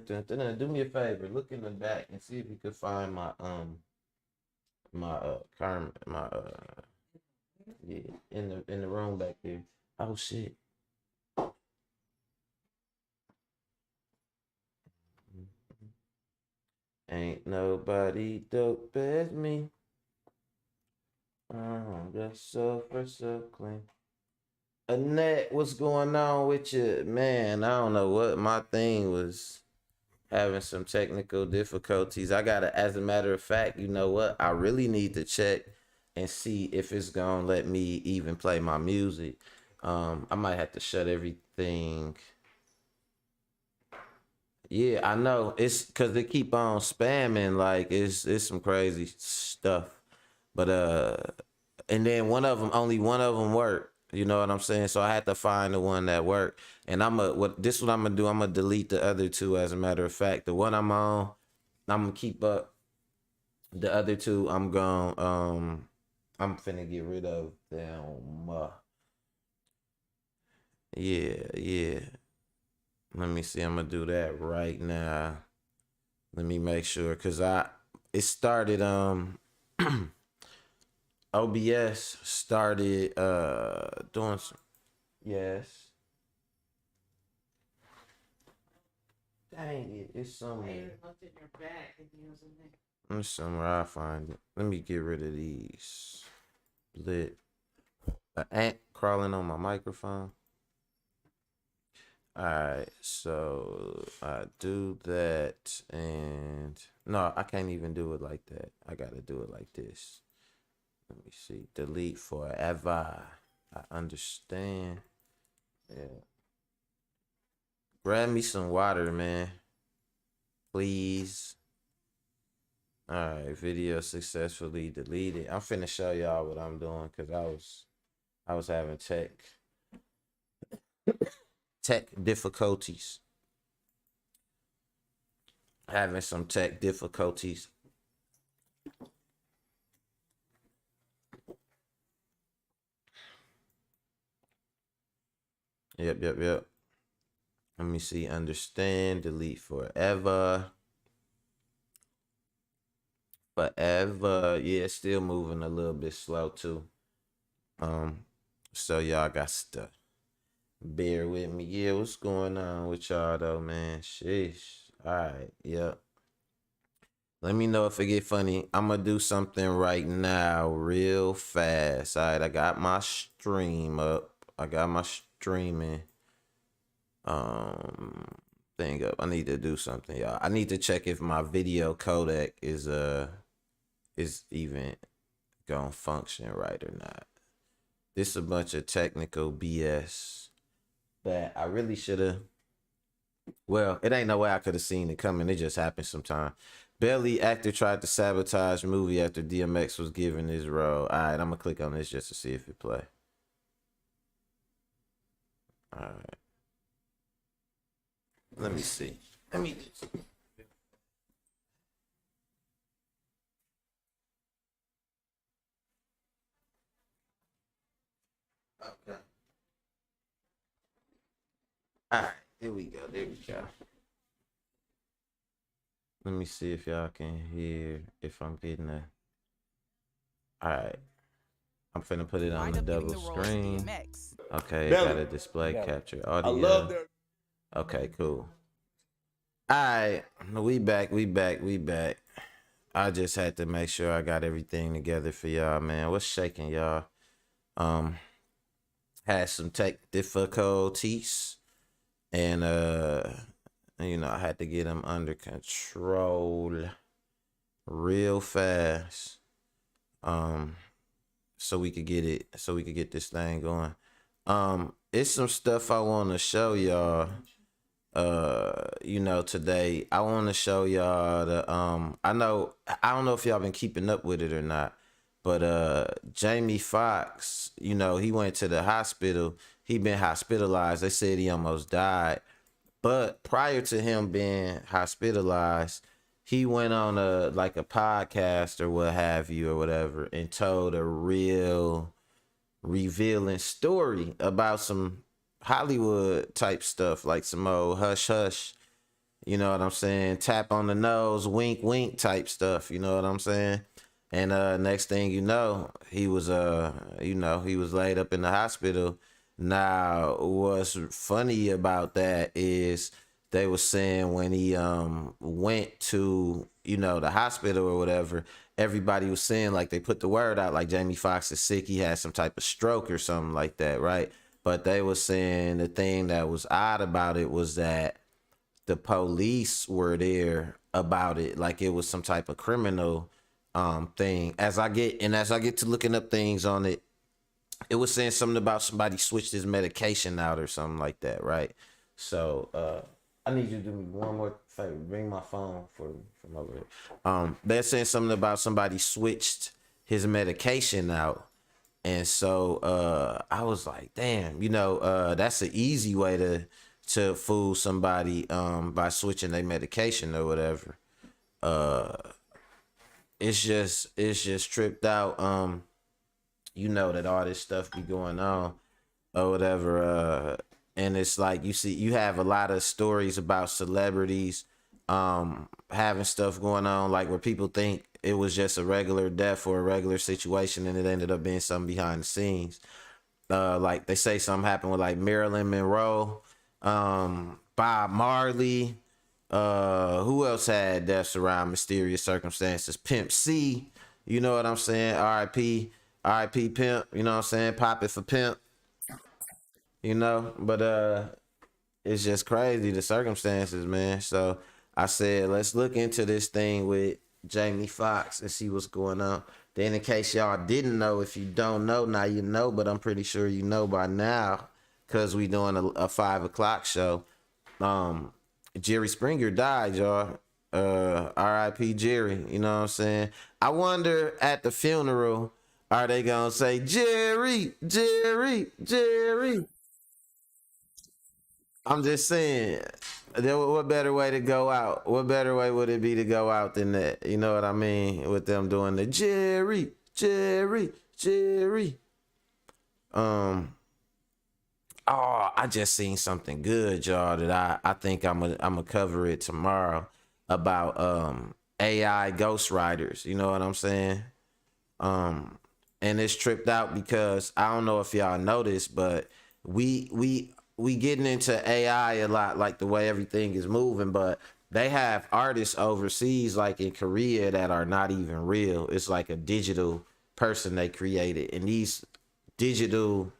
Do me a favor, look in the back and see if you could find my yeah, in the room back there. Oh shit. Ain't nobody dope as me. Just so fresh, so clean. Annette, what's going on with you? Man, I don't know what my thing was having some technical difficulties. I gotta, as a matter of fact, you know what? I really need to check and see if it's gonna let me even play my music. I might have to shut everything. Yeah, I know. It's cause they keep on spamming, like it's some crazy stuff. But and then only one of them worked. You know what I'm saying? So I had to find the one that worked. And what I'm gonna do. I'm gonna delete the other two. As a matter of fact, the one I'm on, I'm gonna keep up. The other two, I'm finna get rid of them. Yeah, yeah. Let me see. I'm gonna do that right now. Let me make sure, cause it started OBS started doing some. Yes. Dang it, it's somewhere. It's somewhere I find it. Let me get rid of these. Lit. An ant crawling on my microphone. Alright, so I do that, and no, I can't even do it like that. I gotta do it like this. Let me see. Delete forever. I understand. Yeah. Grab me some water, man. Please. Alright, video successfully deleted. I'm finna show y'all what I'm doing, because I was having tech difficulties. Having some tech difficulties. Yep. Let me see. Understand. Delete forever. Forever. Yeah, it's still moving a little bit slow too. So y'all got to bear with me. Yeah, what's going on with y'all though, man? Sheesh. Alright, yep. Let me know if it get funny. I'm gonna do something right now real fast. Alright, I got my stream up. I got my streaming thing up. I need to do something, y'all. I need to check if my video codec is even gonna function right or not. This is a bunch of technical BS that I really should have. Well, it ain't no way I could have seen it coming. It just happened sometime. Belly actor tried to sabotage movie after DMX was given his role. All right, I'm gonna click on this just to see if it play. All right. Let me see. Okay. All right. Here we go. There we go. Let me see if y'all can hear, if I'm getting a. All right. I'm finna put it on the double screen. Okay, got a display capture audio. I love that. Okay, cool. All right, we back. I just had to make sure I got everything together for y'all, man. What's shaking, y'all? Had some tech difficulties, and you know, I had to get them under control real fast. So we could get this thing going. It's some stuff I want to show y'all. You know, today I want to show y'all the I don't know if y'all been keeping up with it or not, but Jamie Foxx, you know, he went to the hospital. He been hospitalized. They said he almost died. But prior to him being hospitalized, he went on a podcast or what have you or whatever, and told a real revealing story about some Hollywood type stuff, like some old hush hush. You know what I'm saying? Tap on the nose, wink, wink type stuff. You know what I'm saying? And next thing you know, he was laid up in the hospital. Now, what's funny about that is they were saying when he went to, the hospital or whatever, everybody was saying like they put the word out like Jamie Foxx is sick, he had some type of stroke or something like that, right? But they were saying the thing that was odd about it was that the police were there about it like it was some type of criminal thing. As I get to looking up things on it, it was saying something about somebody switched his medication out or something like that, right? So I need you to do me one more favor. Bring my phone from over here. They're saying something about somebody switched his medication out. And so I was like, damn, that's an easy way to fool somebody by switching their medication or whatever. Uh it's just tripped out. That all this stuff be going on or whatever. And it's like you have a lot of stories about celebrities having stuff going on, like where people think it was just a regular death or a regular situation and it ended up being something behind the scenes. Like they say something happened with like Marilyn Monroe, Bob Marley. Who else had deaths around mysterious circumstances? Pimp C, you know what I'm saying? R.I.P. Pimp, you know what I'm saying? Pop it for Pimp, but it's just crazy the circumstances, man. So I said, let's look into this thing with Jamie Foxx and see what's going on. Then, in case y'all didn't know, if you don't know, now you know, but I'm pretty sure you know by now because we doing a 5 o'clock show. Jerry Springer died, y'all. R.I.P. Jerry, you know what I'm saying? I wonder at the funeral, are they gonna say, Jerry, Jerry, Jerry? I'm just saying, what better way to go out? What better way would it be to go out than that? You know what I mean? With them doing the Jerry, Jerry, Jerry. Um. Oh, I just seen something good, y'all. That I think I'm gonna cover it tomorrow about AI ghostwriters. You know what I'm saying? Um, and it's tripped out because I don't know if y'all noticed, but we getting into AI a lot, like the way everything is moving, but they have artists overseas, like in Korea, that are not even real. It's like a digital person they created, and these digital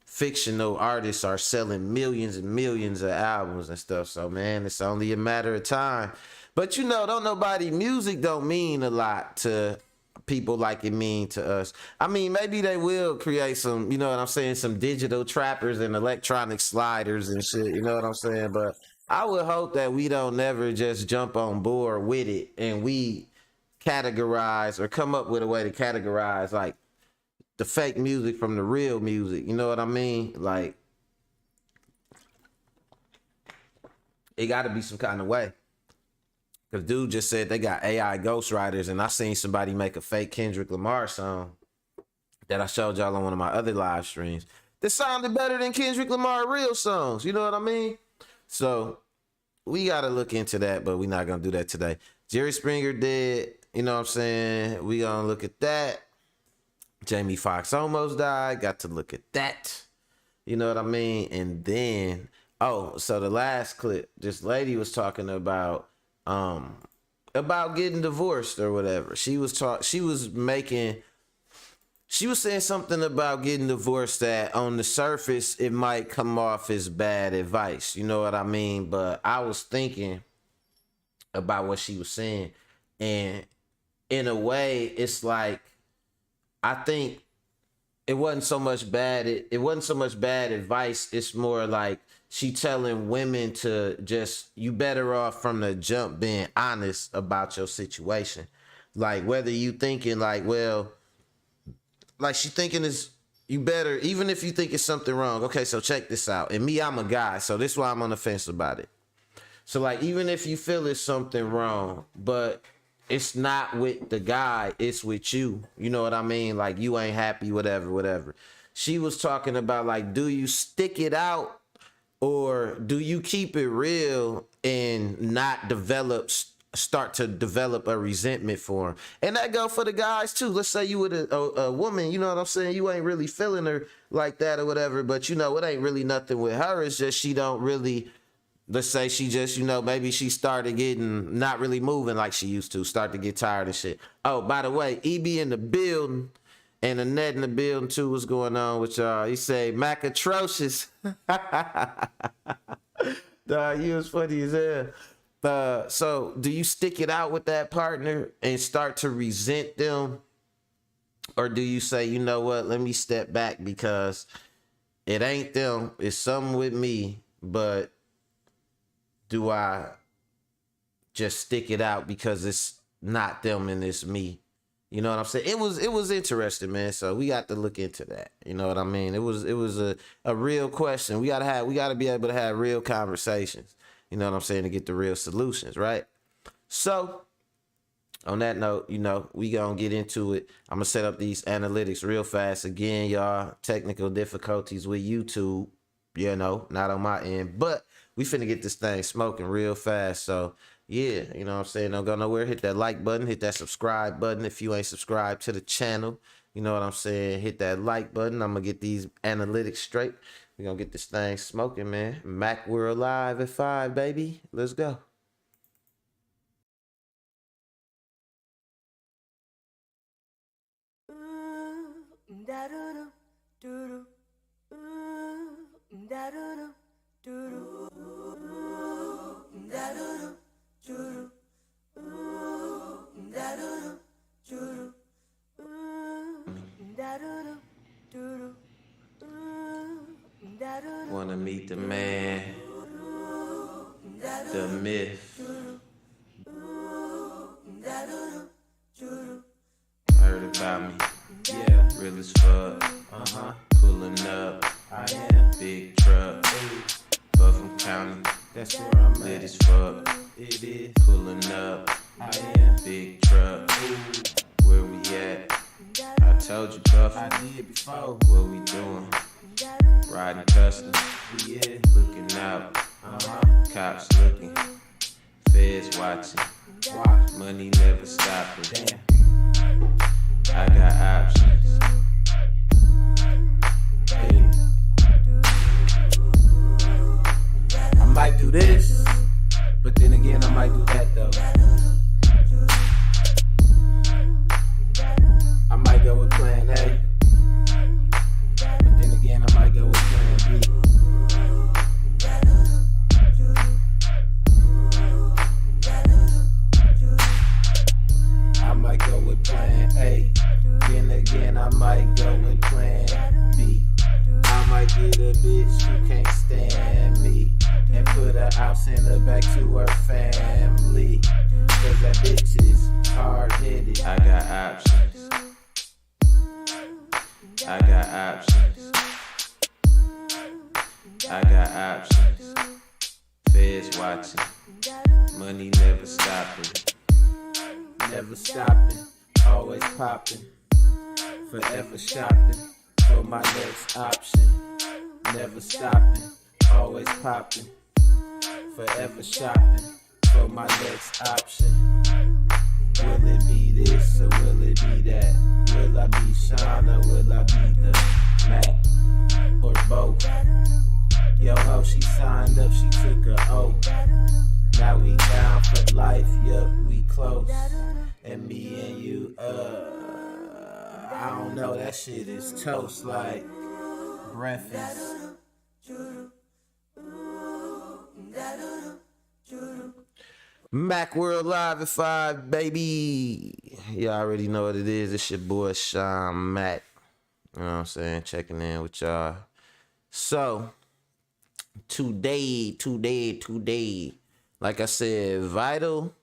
fictional artists are selling millions and millions of albums and stuff. So man, it's only a matter of time. But don't nobody music don't mean a lot to people like it mean to us. I mean, maybe they will create some, you know what I'm saying, some digital trappers and electronic sliders and shit, you know what I'm saying? But I would hope that we don't never just jump on board with it and we categorize or come up with a way to categorize like the fake music from the real music. You know what I mean? Like, it got to be some kind of way. Because dude just said they got AI ghostwriters, and I seen somebody make a fake Kendrick Lamar song that I showed y'all on one of my other live streams. That sounded better than Kendrick Lamar real songs. You know what I mean? So we got to look into that, but we're not going to do that today. Jerry Springer dead. You know what I'm saying? We going to look at that. Jamie Foxx almost died. Got to look at that. You know what I mean? And then, so the last clip, this lady was talking about getting divorced or whatever. She was saying something about getting divorced that on the surface it might come off as bad advice. You know what I mean? But I was thinking about what she was saying, and in a way, it's like, I think it wasn't so much bad. It wasn't so much bad advice. It's more like she telling women to just, you better off from the jump being honest about your situation. Like whether you thinking like, well, like she thinking is, you better, even if you think it's something wrong. Okay, so check this out. And me, I'm a guy, so this is why I'm on the fence about it. So like, even if you feel it's something wrong, but it's not with the guy, it's with you. You know what I mean? Like you ain't happy, whatever. She was talking about like, do you stick it out or do you keep it real and not start to develop a resentment for him. And that go for the guys too. Let's say you with a woman, you know what I'm saying? You ain't really feeling her like that or whatever, but you know, it ain't really nothing with her. It's just she don't really, let's say she just, you know, maybe she started getting not really moving like she used to, start to get tired and shit. Oh, by the way, EB in the building and Annette in the building too. What's going on with y'all? He say, Mac atrocious. Dog, you was funny as hell. So do you stick it out with that partner and start to resent them? Or do you say, you know what, let me step back because it ain't them, it's something with me, but do I just stick it out because it's not them and it's me? You know what I'm saying? It was interesting, man. So we got to look into that. You know what I mean? It was a real question. We gotta be able to have real conversations. You know what I'm saying? To get the real solutions, right? So on that note, you know, we gonna get into it. I'm gonna set up these analytics real fast again, y'all. Technical difficulties with YouTube, you know, not on my end, but we finna get this thing smoking real fast. So yeah, you know what I'm saying? Don't go nowhere. Hit that like button, hit that subscribe button if you ain't subscribed to the channel. You know what I'm saying? Hit that like button. I'm gonna get these analytics straight. We're gonna get this thing smoking, man. Mac, we're alive at 5, baby. Let's go. Wanna meet the man, the myth. Heard about me, yeah, real as fuck. Pulling up, I am big truck, Buffalo County. That's where I'm lit as fuck. It is pulling up, I am big truck. Where we at? I told you, Buff. I did before. What we doing? Riding custom, yeah, looking out, cops looking, feds watching, money never stopping. I got options. Hey. I might do this, but then again I might do that though. I might go with plan A. Again, I might go with plan B. I might go with plan A. Then again, I might go with plan B. I might get a bitch who can't stand me and put her out, send her back to her family. Cause that bitch is hard-headed. I got options. I got options. I got options. Feds watching. Money never stopping. Never stopping. Always popping. Forever shopping for my next option. Never stopping. Always popping. Forever shopping for my next option. Will it be this or will it be that? Will I be Sean or will I be the Mac? Or both? Yo ho, she signed up, she took her oath. Now we down for life, yup, we close. And me and you, I don't know, that shit is toast like breakfast. Mac, we're alive at 5, baby. You already know what it is. It's your boy Sean Mac. You know what I'm saying? Checking in with y'all. So, today, like I said, vital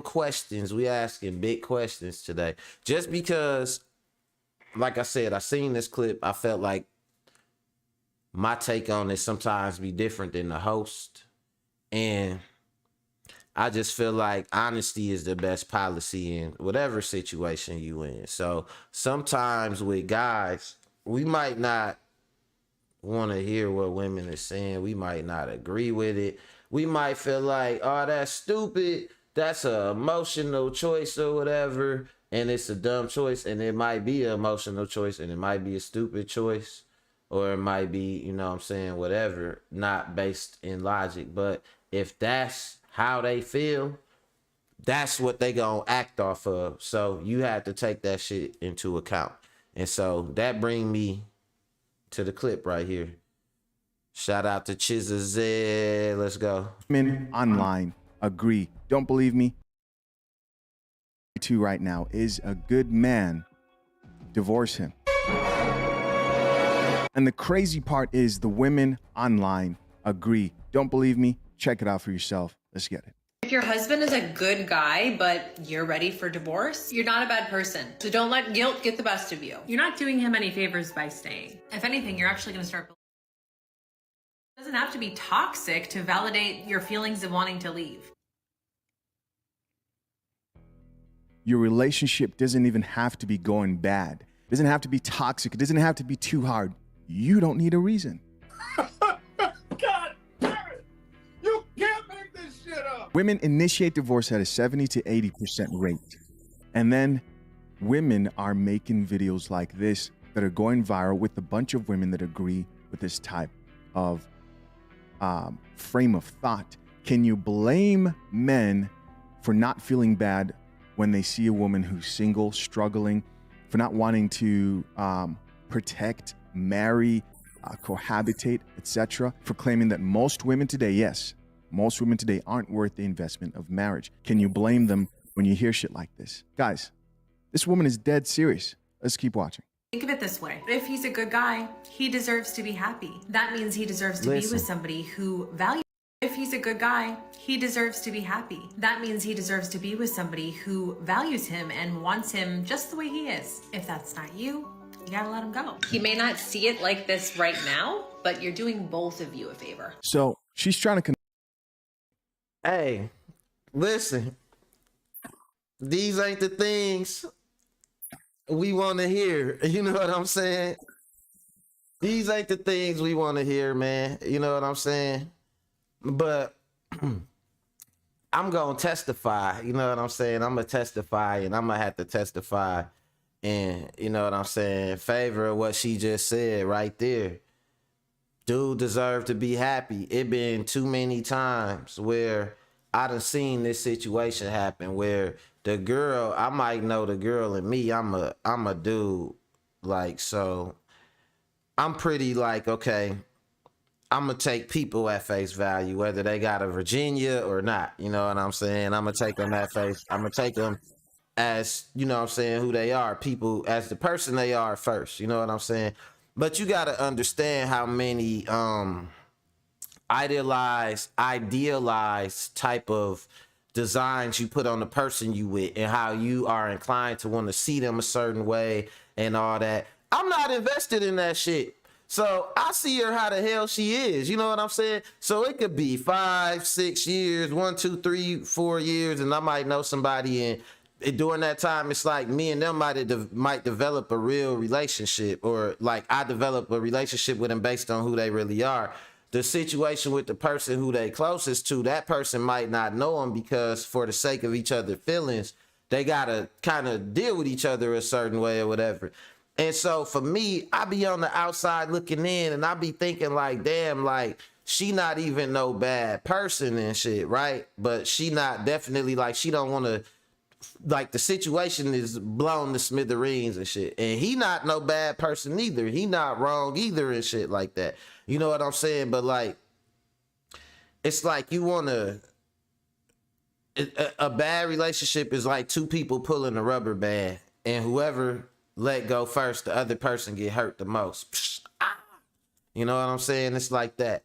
questions. We asking big questions today. Just because, like I said, I seen this clip. I felt like my take on it sometimes be different than the host. And I just feel like honesty is the best policy in whatever situation you in. So sometimes with guys, we might not want to hear what women are saying. We might not agree with it. we might feel like, oh, that's stupid. That's a emotional choice or whatever. And it's a dumb choice. And it might be an emotional choice. And it might be a stupid choice. Or it might be, you know what I'm saying, whatever. Not based in logic. But if that's how they feel, that's what they gonna act off of. So you have to take that shit into account. And so that bring me to the clip right here. Shout out to Chizazed. Let's go. Men online agree. Don't believe me? Right now is a good man. Divorce him. And the crazy part is the women online agree. Don't believe me? Check it out for yourself. Let's get it. If your husband is a good guy, but you're ready for divorce, you're not a bad person. So don't let guilt get the best of you. You're not doing him any favors by staying. If anything, you're actually going to start. It doesn't have to be toxic to validate your feelings of wanting to leave. Your relationship doesn't even have to be going bad. It doesn't have to be toxic. It doesn't have to be too hard. You don't need a reason. God damn it! You can't make this shit up! Women initiate divorce at a 70 to 80% rate. And then women are making videos like this that are going viral with a bunch of women that agree with this type of frame of thought. Can you blame men for not feeling bad when they see a woman who's single, struggling, for not wanting to protect, marry, cohabitate, etc., for claiming that most women today, yes, most women today aren't worth the investment of marriage? Can you blame them when you hear shit like this? Guys, this woman is dead serious. Let's keep watching. Think of it this way. If he's a good guy, he deserves to be happy. That means he deserves to be with somebody who values. If he's a good guy, he deserves to be happy. That means he deserves to be with somebody who values him and wants him just the way he is. If that's not you, you gotta let him go. He may not see it like this right now, but you're doing both of you a favor. So she's trying to Hey, listen. These ain't the things we want to hear. You know what I'm saying? These ain't the things we want to hear, man. You know what I'm saying? But I'm going to testify. You know what I'm saying? I'm going to testify, and I'm going to have to testify in, you know what I'm saying, in favor of what she just said right there. Dude deserved to be happy. It been too many times where I done seen this situation happen where the girl, I might know the girl and me, I'm a dude. Like, so I'm pretty like, okay, I'm gonna take people at face value, whether they got a Virginia or not. You know what I'm saying? I'm gonna take them at face. I'm gonna take them as, you know what I'm saying, who they are, people as the person they are first. You know what I'm saying? But you gotta understand how many idealized type of designs you put on the person you with, and how you are inclined to want to see them a certain way and all that. I'm not invested in that shit. So I see her how the hell she is. You know what I'm saying? So it could be 5, 6 years, 1, 2, 3, 4 years, and I might know somebody, and during that time, it's like me and them might develop a real relationship, or like I develop a relationship with them based on who they really are. The situation with the person who they closest to, that person might not know them, because for the sake of each other's feelings, they gotta kind of deal with each other a certain way or whatever. And so for me, I be on the outside looking in, and I be thinking like, damn, like she not even no bad person and shit, right? But she not definitely like, she don't want to, like the situation is blown to smithereens and shit. And he not no bad person either. He not wrong either and shit like that. You know what I'm saying? But like, it's like you want to, a bad relationship is like two people pulling a rubber band, and whoever let go first, the other person get hurt the most. You know what I'm saying? It's like that.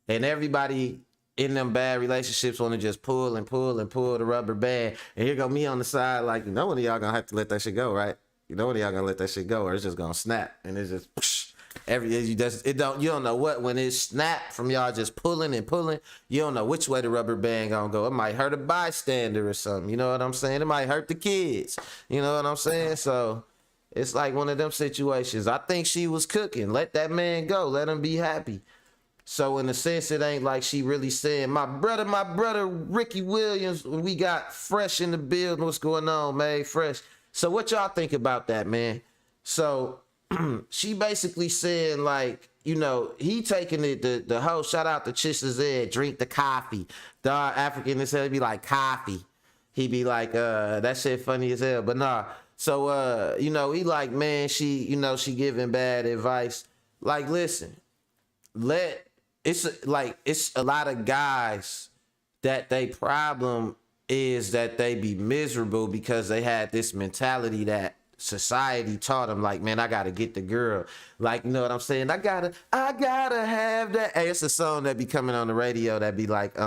And everybody in them bad relationships want to just pull and pull and pull the rubber band. And here go me on the side, like, you know, one of y'all gonna have to let that shit go, right? You know, one of y'all gonna let that shit go, or it's just gonna snap. And it's just you don't know what, when it snap from y'all just pulling and pulling, you don't know which way the rubber band gonna go. It might hurt a bystander or something. You know what I'm saying? It might hurt the kids. You know what I'm saying? So it's like one of them situations. I think she was cooking. Let that man go. Let him be happy. So in a sense, it ain't like she really saying, my brother, Ricky Williams, we got Fresh in the building. What's going on, man? Fresh. So what y'all think about that, man? So she basically saying like, you know, he taking it, the whole shout out to Chish's Ed, drink the coffee. The African as hell be like coffee. He be like, that shit funny as hell. But nah. So you know, he like, man, she, you know, she giving bad advice. Like, listen, it's a lot of guys that they problem is that they be miserable because they had this mentality that society taught them, like, man, I gotta get the girl. Like, you know what I'm saying? I gotta have that. Hey, it's a song that be coming on the radio that be like,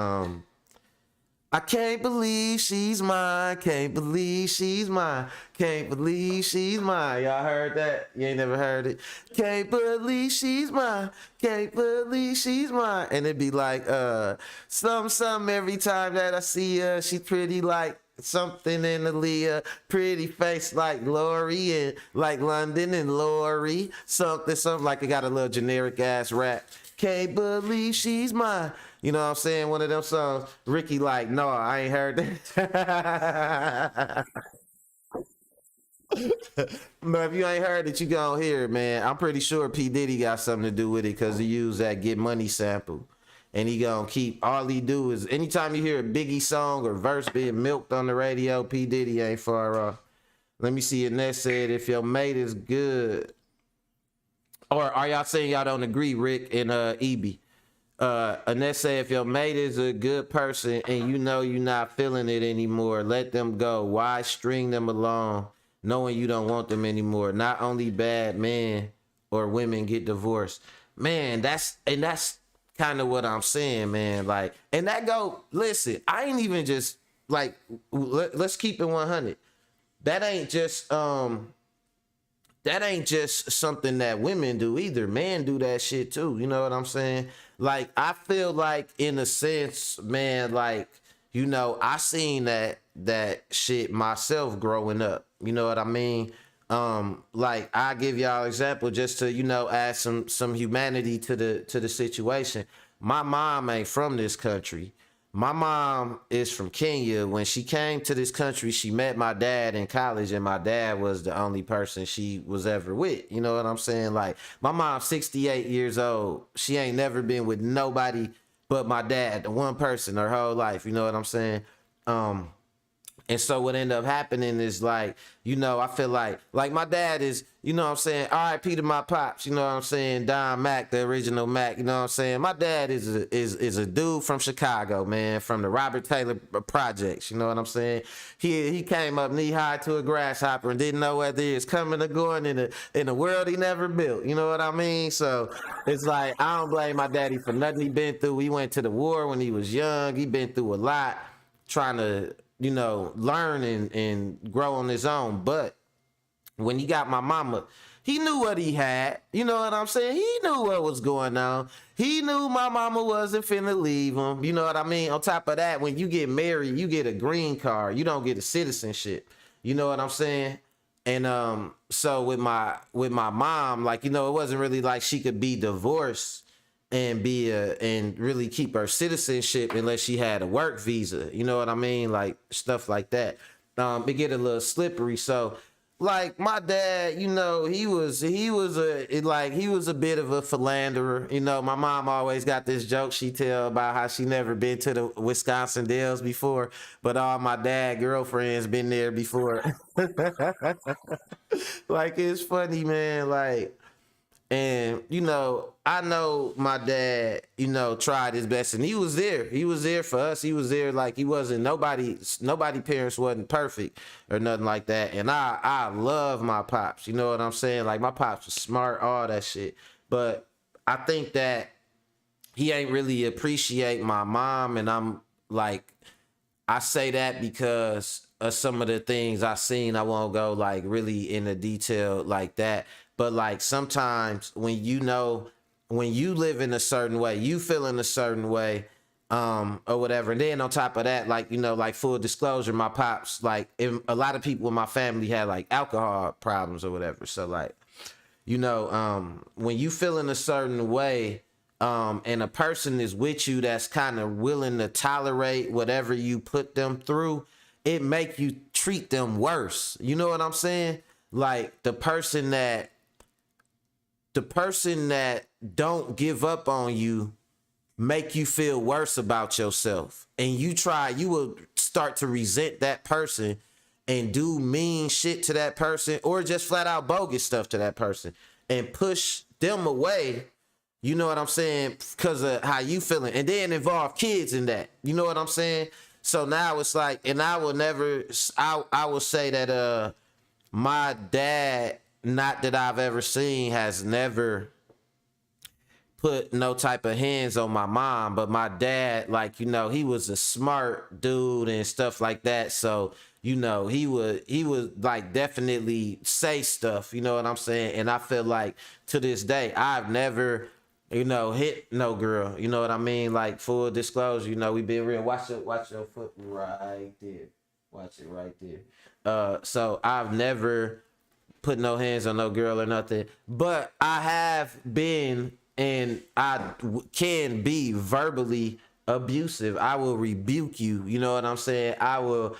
I can't believe she's mine. Can't believe she's mine. Can't believe she's mine. Y'all heard that? You ain't never heard it? Can't believe she's mine. Can't believe she's mine. And it be like, something every time that I see her. She's pretty like something in Aaliyah. Pretty face like Lori and like London and Lori. Something like it got a little generic ass rap. Can't believe she's mine. You know what I'm saying? One of them songs. Ricky like, no, I ain't heard that. But if you ain't heard it, you gonna hear it, man. I'm pretty sure P. Diddy got something to do with it because he used that Get Money sample. And he gonna keep, all he do is, anytime you hear a Biggie song or verse being milked on the radio, P. Diddy ain't far off. Let me see, Annette said, if your mate is good. Or are y'all saying y'all don't agree, Rick and EB? Annette said, if your mate is a good person and you know you're not feeling it anymore, let them go. Why string them along knowing you don't want them anymore? Not only bad men or women get divorced. Man, that's kind of what I'm saying, man. Like, and that go, listen, I ain't even just like, let's keep it 100. That ain't just something that women do either. Men do that shit too. You know what I'm saying? Like, I feel like in a sense, man, like, you know, I seen that shit myself growing up. You know what I mean? Like, I give y'all an example just to, you know, add some humanity to the situation. My mom ain't from this country. My mom is from Kenya. When she came to this country, she met my dad in college, and my dad was the only person she was ever with. You know what I'm saying? Like, my mom's 68 years old. She ain't never been with nobody but my dad, the one person her whole life. You know what I'm saying? And so what ended up happening is, like, you know, I feel like my dad is, you know what I'm saying, R.I.P. to my pops, you know what I'm saying, Don Mac, the original Mac, you know what I'm saying. My dad is a dude from Chicago, man, from the Robert Taylor Projects, you know what I'm saying. He came up knee high to a grasshopper and didn't know whether he was coming or going in a world he never built, you know what I mean. So it's like, I don't blame my daddy for nothing he been through. He went to the war when he was young. He been through a lot trying to, you know, learn and grow on his own. But when he got my mama, he knew what he had. You know what I'm saying? He knew what was going on. He knew my mama wasn't finna leave him. You know what I mean? On top of that, when you get married, you get a green card. You don't get a citizenship. You know what I'm saying? And so with my mom, like, you know, it wasn't really like she could be divorced and and really keep her citizenship unless she had a work visa. You know what I mean? Like, stuff like that. It get a little slippery. So, like, my dad, you know, he was a bit of a philanderer. You know, my mom always got this joke she tell about how she never been to the Wisconsin Dells before, but all my dad girlfriends been there before. Like, it's funny, man. Like, and, you know, I know my dad, you know, tried his best, and he was there. He was there for us. He was there. Like, he wasn't, nobody parents wasn't perfect or nothing like that. And I love my pops. You know what I'm saying? Like, my pops was smart, all that shit. But I think that he ain't really appreciate my mom. And I'm like, I say that because of some of the things I seen. I won't go like really into detail like that. But like, sometimes when you live in a certain way, you feel in a certain way, or whatever. And then on top of that, like, you know, like, full disclosure, my pops, like, a lot of people in my family had like alcohol problems or whatever. So, like, you know, when you feel in a certain way, and a person is with you that's kind of willing to tolerate whatever you put them through, it make you treat them worse. You know what I'm saying? Like the person that don't give up on you make you feel worse about yourself, and you will start to resent that person and do mean shit to that person, or just flat out bogus stuff to that person and push them away. You know what I'm saying? Because of how you feeling, and then involve kids in that. You know what I'm saying? So now it's like, and I will say that my dad, not that I've ever seen, has never put no type of hands on my mom, but my dad, like, you know, he was a smart dude and stuff like that. So, you know, he would like definitely say stuff, you know what I'm saying? And I feel like to this day, I've never, you know, hit no girl, you know what I mean? Like, full disclosure, you know, we been real. Watch your foot right there. Watch it right there. So I've never put no hands on no girl or nothing, but I have been, and I can be verbally abusive. I will rebuke you. You know what I'm saying? I will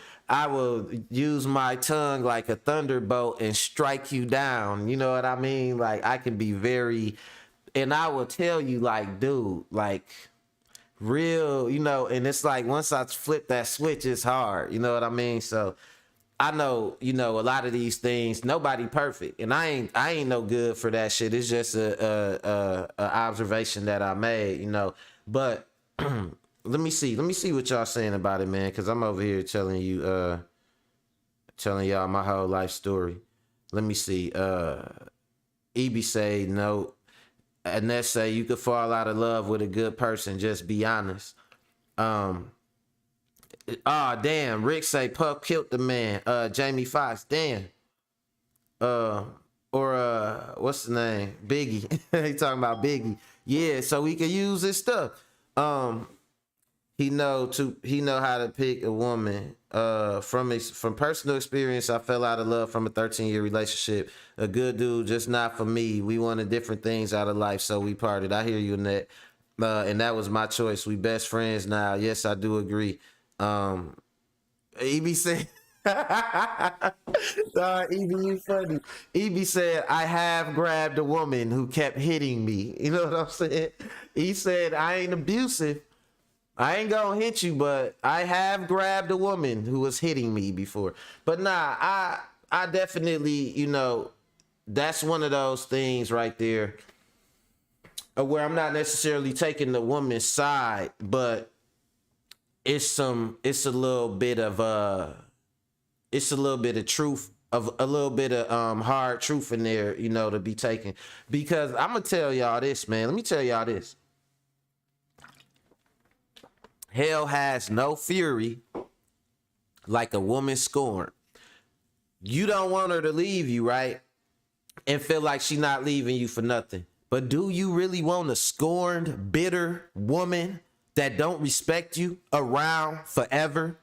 use my tongue like a thunderbolt and strike you down. You know what I mean? Like, I can be very, and I will tell you, like, dude, like, real, you know, and it's like, once I flip that switch, it's hard. You know what I mean? So I know, you know, a lot of these things, nobody perfect, and I ain't no good for that shit. It's just a observation that I made, you know. But let me see what y'all saying about it, man, because I'm over here telling y'all my whole life story. Let me see. EB say no. Annette say you could fall out of love with a good person. Just be honest. Oh, damn. Rick say Puff killed the man. Jamie Foxx. Damn. What's the name? Biggie. He talking about Biggie. Yeah, so we can use this stuff. He know how to pick a woman. From personal experience, I fell out of love from a 13-year relationship. A good dude, just not for me. We wanted different things out of life, so we parted. I hear you in that. And that was my choice. We best friends now. Yes, I do agree. EB said, EB, you funny. EB said, I have grabbed a woman who kept hitting me. You know what I'm saying? He said, I ain't abusive. I ain't gonna hit you, but I have grabbed a woman who was hitting me before. But nah, I definitely, you know, that's one of those things right there where I'm not necessarily taking the woman's side, but it's a little bit of truth, of a little bit of hard truth in there, you know, to be taken. Because I'm gonna tell y'all this, man. Let me tell y'all this. Hell has no fury like a woman scorned. You don't want her to leave you, right? And feel like she's not leaving you for nothing. But do you really want a scorned, bitter woman that don't respect you around forever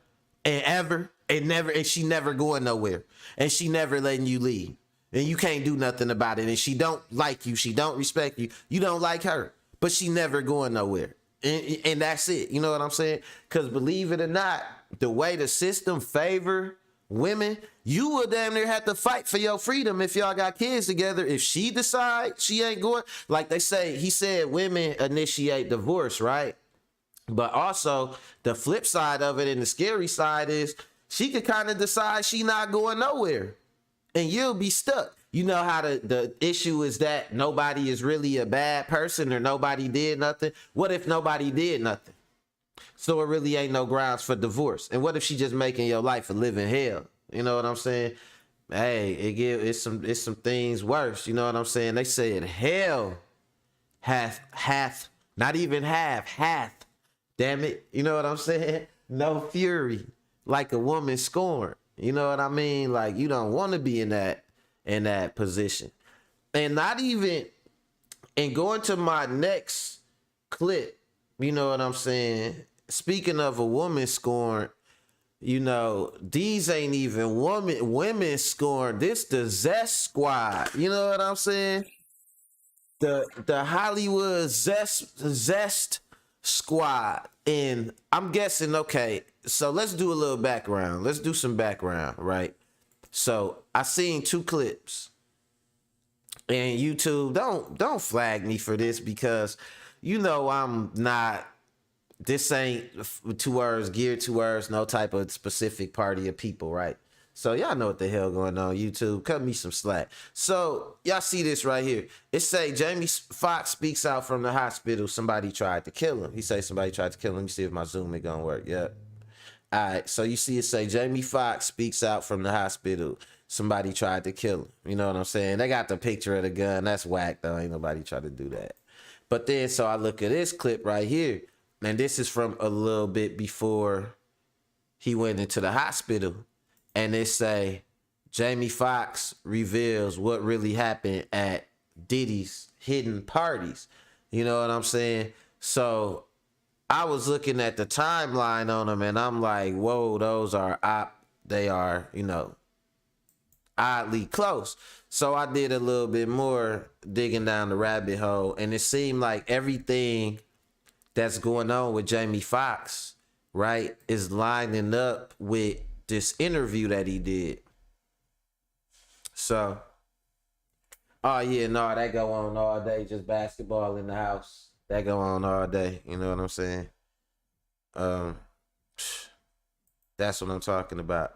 and ever and never, and she never going nowhere, and she never letting you leave, and you can't do nothing about it, and she don't like you, she don't respect you, you don't like her, but she never going nowhere, and that's it. You know what I'm saying? Because believe it or not, the way the system favor women, you will damn near have to fight for your freedom if y'all got kids together. If she decides she ain't going, like they say, he said women initiate divorce, right? But also the flip side of it and the scary side is she could kind of decide she not going nowhere and you'll be stuck. You know how the issue is that nobody is really a bad person or nobody did nothing. What if nobody did nothing? So it really ain't no grounds for divorce. And what if she just making your life a living hell? You know what I'm saying? Hey, it's some things worse. You know what I'm saying? They said hell hath, not even hath. Damn it. You know what I'm saying? No fury like a woman scorned. You know what I mean? Like, you don't want to be in that position. And not even, and going to my next clip, you know what I'm saying? Speaking of a woman scorned, you know, these ain't even women scorned. This the Zest Squad. You know what I'm saying? the Hollywood Zest Squad, and I'm guessing. Okay, so let's do a little background. Let's do some background, right? So I seen 2 clips, and YouTube don't flag me for this because you know I'm not. This ain't 2 words geared towards no type of specific party of people, right? So y'all know what the hell going on, YouTube. Cut me some slack. So y'all see this right here. It say Jamie Foxx speaks out from the hospital. Somebody tried to kill him. He say somebody tried to kill him. Let me see if my Zoom is gonna work. Yep. All right. So you see it say Jamie Foxx speaks out from the hospital. Somebody tried to kill him. You know what I'm saying? They got the picture of the gun. That's whack though. Ain't nobody try to do that. But then so I look at this clip right here, and this is from a little bit before he went into the hospital. And they say Jamie Foxx reveals what really happened at Diddy's hidden parties. You know what I'm saying? So I was looking at the timeline on them, and I'm like, whoa, those are they are, you know, oddly close. So I did a little bit more digging down the rabbit hole, and it seemed like everything that's going on with Jamie Foxx, right, is lining up with this interview that he did. So, oh yeah, no, that go on all day. Just basketball in the house. That go on all day. You know what I'm saying? That's what I'm talking about.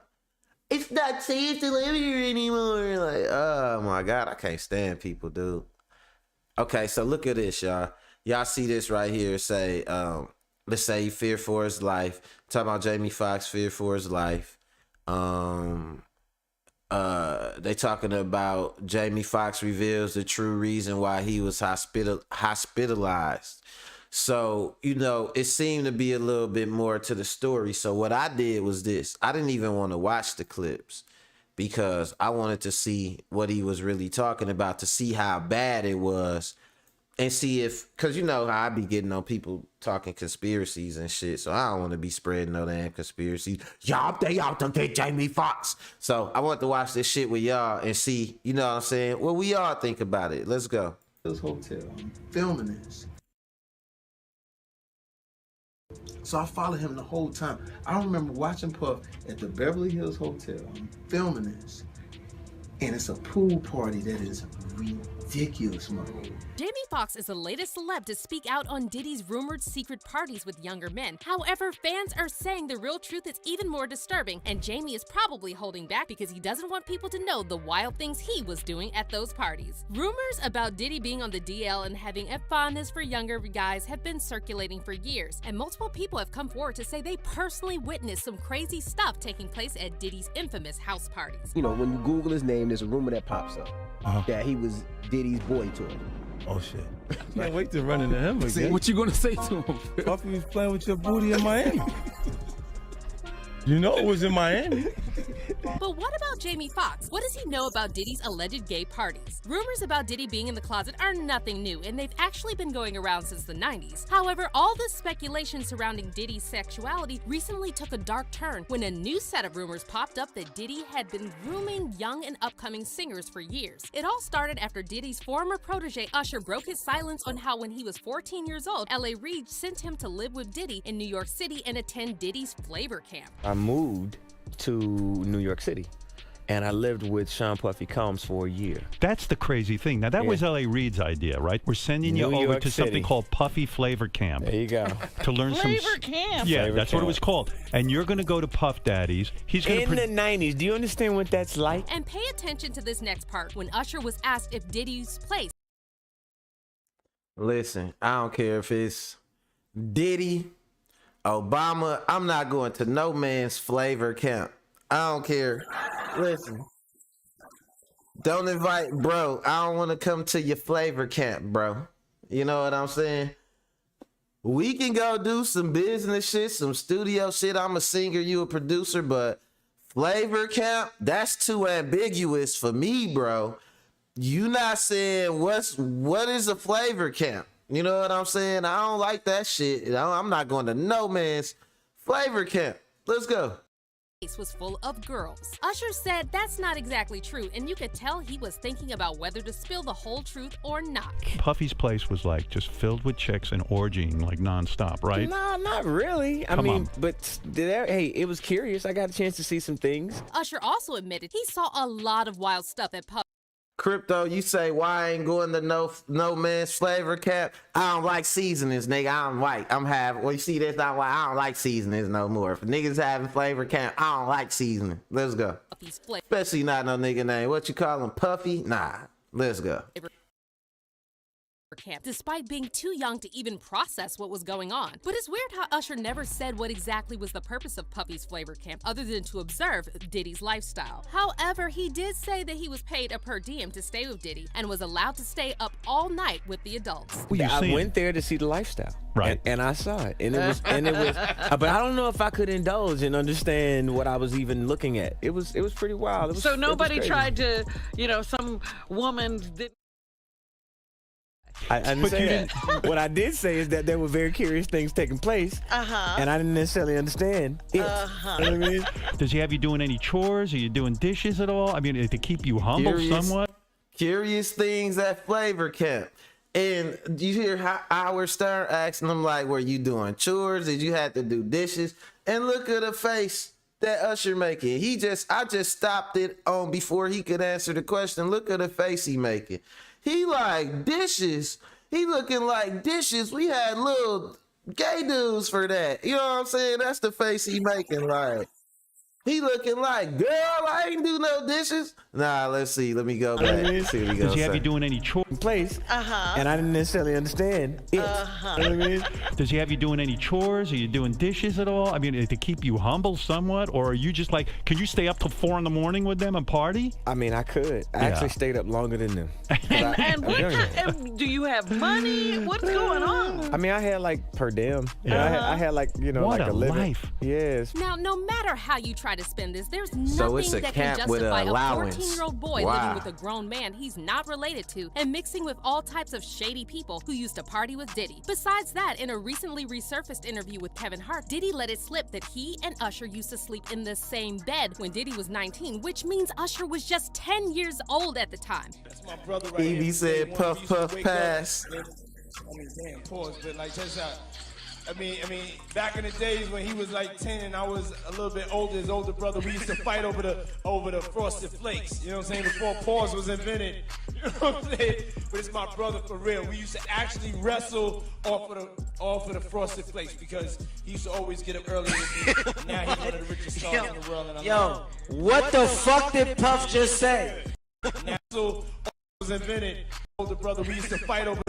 It's not safe to live here anymore. Like, oh my God, I can't stand people, dude. Okay, so look at this, y'all. Y'all see this right here. Say, let's say he feared for his life. Talking about Jamie Foxx feared for his life. They talking about Jamie Foxx reveals the true reason why he was hospitalized. So, you know, it seemed to be a little bit more to the story. So what I did was this. I didn't even want to watch the clips because I wanted to see what he was really talking about, to see how bad it was. And see if, because you know how I be getting on people talking conspiracies and shit. So I don't want to be spreading no damn conspiracies. Y'all, they out to get Jamie Foxx. So I want to watch this shit with y'all and see, you know what I'm saying, what we all think about it. Let's go. This hotel, I'm filming this. So I followed him the whole time. I remember watching Puff at the Beverly Hills Hotel. I'm filming this. And it's a pool party that is ridiculous, man. Jamie Foxx is the latest celeb to speak out on Diddy's rumored secret parties with younger men. However, fans are saying the real truth is even more disturbing, and Jamie is probably holding back because he doesn't want people to know the wild things he was doing at those parties. Rumors about Diddy being on the DL and having a fondness for younger guys have been circulating for years, and multiple people have come forward to say they personally witnessed some crazy stuff taking place at Diddy's infamous house parties. You know, when you Google his name, there's a rumor that pops up that he was Diddy's boy toy. Oh shit. Can't wait to run into him again. See, what you gonna say to him? Puffy was playing with your booty in Miami. You know it was in Miami. But what about Jamie Foxx? What does he know about Diddy's alleged gay parties? Rumors about Diddy being in the closet are nothing new, and they've actually been going around since the 90s. However, all this speculation surrounding Diddy's sexuality recently took a dark turn when a new set of rumors popped up that Diddy had been grooming young and upcoming singers for years. It all started after Diddy's former protege Usher broke his silence on how when he was 14 years old, L.A. Reid sent him to live with Diddy in New York City and attend Diddy's flavor camp. I moved to New York City, and I lived with Sean Puffy Combs for a year. That's the crazy thing. Now, that was L.A. Reid's idea, right? We're sending you over to something called Puffy Flavor Camp. There you go. To learn Flavor Camp? Yeah, Flavor that's Camp. what it was called. And you're going to go to Puff Daddy's. He's going In the 90s, do you understand what that's like? And pay attention to this next part when Usher was asked if Diddy's place. Listen, I don't care if it's Diddy, Obama. I'm not going to no man's flavor camp. I don't care. Listen, don't invite, bro. I don't want to come to your flavor camp, bro. You know what I'm saying? We can go do some business shit, some studio shit. I'm a singer, you a producer, but flavor camp, that's too ambiguous for me, bro. You not saying what is a flavor camp? You know what I'm saying? I don't like that shit. I'm not going to no man's flavor camp. Let's go. was full of girls. Usher said that's not exactly true, and you could tell he was thinking about whether to spill the whole truth or not. Puffy's place was like just filled with chicks and orgying like nonstop, right? No, not really. I mean, but hey, it was curious. I got a chance to see some things. Usher also admitted he saw a lot of wild stuff at Puffy. Crypto, you say why I ain't going to no man's flavor camp? I don't like seasonings, nigga. I'm white. I'm having. Well, you see this? I don't like seasonings no more. If niggas having flavor camp, I don't like seasoning. Let's go. Especially not no nigga name. What you call him? Puffy? Nah. Let's go. Camp, despite being too young to even process what was going on. But it's weird how Usher never said what exactly was the purpose of Puffy's flavor camp other than to observe Diddy's lifestyle. However, he did say that he was paid a per diem to stay with Diddy and was allowed to stay up all night with the adults. I went there to see the lifestyle. Right. And I saw it. And it was but I don't know if I could indulge and understand what I was even looking at. It was pretty wild. So nobody tried to, some woman didn't. I didn't say that. What I did say is that there were very curious things taking place, and I didn't necessarily understand it. You know what I mean? Does he have you doing any chores? Are you doing dishes at all? I mean, to keep you humble somewhat? Curious things at flavor camp. And you hear Howard Stern asking them, like, were you doing chores? Did you have to do dishes? And look at the face that Usher making. I just stopped it on before he could answer the question. Look at the face he making. He like dishes. He looking like dishes. We had little gay dudes for that. You know what I'm saying? That's the face he making. Like, he looking like, girl, I ain't do no dishes. Nah, let's see. Let me go back. See what he Does he have you doing any chores? Place, and I didn't necessarily understand it. You know what I mean? Does he have you doing any chores? Are you doing dishes at all? I mean, to keep you humble somewhat? Or are you just like, can you stay up till 4 a.m. with them and party? I mean, I could. I actually stayed up longer than them. And do you have money? What's going on? I mean, I had like per diem. I had like, what like a living. Life. Yes. Now, no matter how you try to spend this, there's So it's nothing a that can camp with justify an a allowance. 14-year-old boy Wow. living with a grown man he's not related to and mixing with all types of shady people who used to party with Diddy. Besides that, in a recently resurfaced interview with Kevin Hart, Diddy let it slip that he and Usher used to sleep in the same bed when Diddy was 19, which means Usher was just 10 years old at the time. That's my brother right Evie here. said, puff, puff, pass. I mean, damn, pause, but like, check this out. I mean, back in the days when he was like 10 and I was a little bit older, his older brother, we used to fight over the Frosted Flakes. You know what I'm saying? Before pause was invented. You know what I'm saying? But it's my brother for real. We used to actually wrestle off of the Frosted Flakes because he used to always get up early with me. Now he's one of the richest stars in the world. And What the fuck did Puff just say? Now was invented. Older brother, we used to fight over.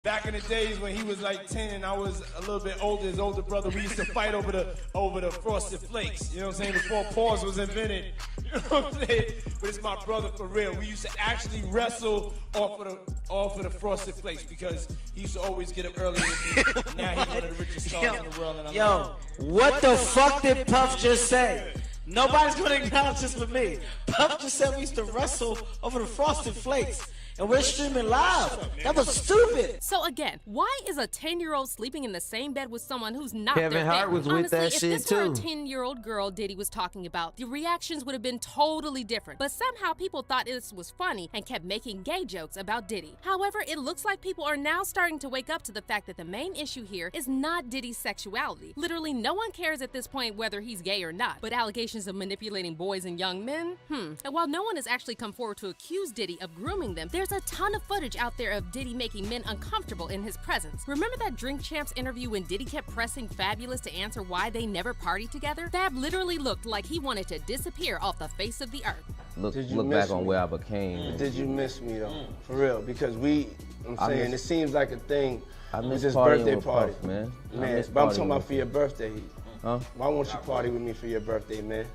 Back in the days when he was like 10 and I was a little bit older, his older brother, we used to fight over the Frosted Flakes. You know what I'm saying? Before pause was invented. You know what I'm saying? But it's my brother for real. We used to actually wrestle off of the Frosted Flakes because he used to always get up early with me. Now he's one of the richest stars in the world. And What the fuck did Puff just say? Nobody's gonna acknowledge this but me. Puff just said we used to wrestle over the Frosted Flakes. And we're streaming live. That was stupid. So again, why is a 10-year-old sleeping in the same bed with someone who's not Kevin their Hart family? was with Honestly, that if shit this were a too. 10-year-old girl Diddy was talking about, the reactions would have been totally different. But somehow people thought this was funny and kept making gay jokes about Diddy. However, it looks like people are now starting to wake up to the fact that the main issue here is not Diddy's sexuality. Literally, no one cares at this point whether he's gay or not. But allegations of manipulating boys and young men? And while no one has actually come forward to accuse Diddy of grooming them, there's a ton of footage out there of Diddy making men uncomfortable in his presence. Remember that Drink Champs interview when Diddy kept pressing Fabulous to answer why they never partied together? Fab literally looked like he wanted to disappear off the face of the earth. Look back on where I became. Did you miss me though? For real, because it seems like a thing. I with miss this partying birthday with party, Puff, man. Man, but I'm talking about for your birthday. Huh? Why won't you party with me for your birthday, man?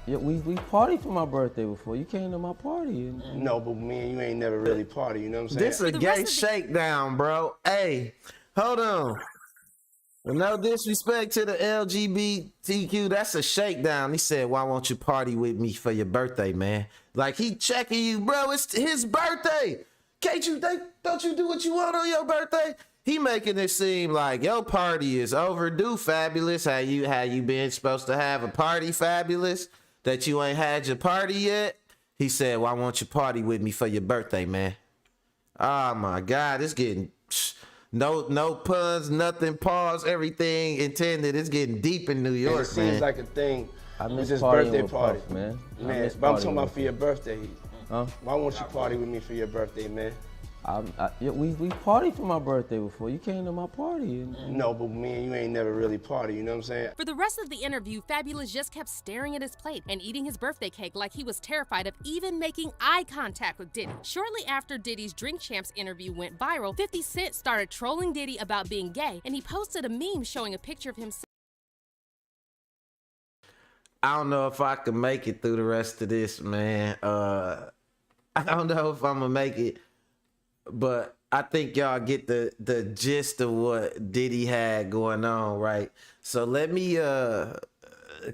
We partied for my birthday before. You came to my party. No, but me and you ain't never really party, you know what I'm saying? This a gay shakedown, bro. Hey, hold on. With no disrespect to the LGBTQ, that's a shakedown. He said, why won't you party with me for your birthday, man? Like, he checking you, bro. It's his birthday. Don't you do what you want on your birthday? he making it seem like your party is overdue, Fabulous. How you been supposed to have a party, Fabulous? That you ain't had your party yet? He said, well, I want you to party with me for your birthday, man. Oh my God, it's getting no puns, nothing, pause, everything intended. It's getting deep in New York, it seems man. like a thing. I It's miss his partying birthday with party, Puff, man. I Man, miss but I'm talking partying about with for your birthday. Huh? Why won't you party with me for your birthday, man? We partied for my birthday before. You came to my party. No, but me and you ain't never really party, you know what I'm saying? For the rest of the interview, Fabulous just kept staring at his plate and eating his birthday cake like he was terrified of even making eye contact with Diddy. Shortly after Diddy's Drink Champs interview went viral, 50 Cent started trolling Diddy about being gay, and he posted a meme showing a picture of himself. I don't know if I can make it through the rest of this, man. I don't know if I'm gonna make it, but I think y'all get the gist of what Diddy had going on, right? So let me,